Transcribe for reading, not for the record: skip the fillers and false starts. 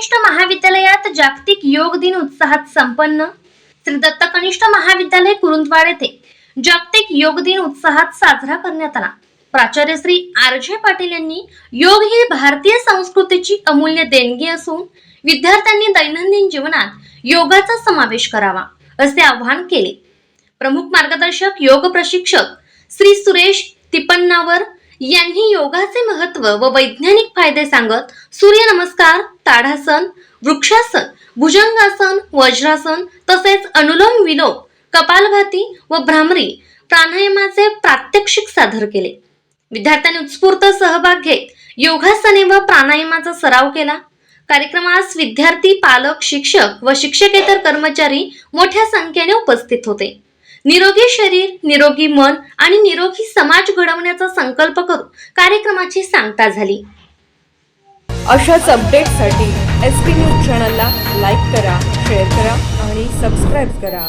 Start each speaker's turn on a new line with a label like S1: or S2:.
S1: कनिष्ठ महाविद्यालयात जागतिक योग दिन उत्साहात संपन्न। श्री दत्त कनिष्ठ महाविद्यालय कुरुंदवाड येथे जागतिक योग दिन उत्साहात साजरा करण्यात आला। प्राचार्य श्री आर.जे. पाटील यांनी योग ही भारतीय संस्कृतीची अमूल्य देणगी असून विद्यार्थ्यांनी दैनंदिन जीवनात योगाचा समावेश करावा असे आवाहन केले। प्रमुख मार्गदर्शक योग प्रशिक्षक श्री सुरेश तिपन्नावर यांनी योगाचे महत्त्व व वैज्ञानिक फायदे सांगत सूर्य नमस्कार, ताडासन, वृक्षासन, भुजंगासन, वज्रासन तसेच अनुलोम विलोम, कपालभाती व भ्रामरी प्राणायामाचे प्रात्यक्षिक सादर केले। विद्यार्थ्यांनी उत्स्फूर्त सहभाग घेत योगासने व प्राणायामाचा सराव केला। कार्यक्रमास विद्यार्थी, पालक, शिक्षक व शिक्षकेतर कर्मचारी मोठ्या संख्येने उपस्थित होते। निरोगी शरीर, निरोगी मन आणि निरोगी समाज घडवण्याचा संकल्प करून कार्यक्रमाची सांगता झाली।
S2: अशाच अपडेट्ससाठी SP न्यूज चॅनलला लाईक करा, शेअर करा आणि सबस्क्राइब करा।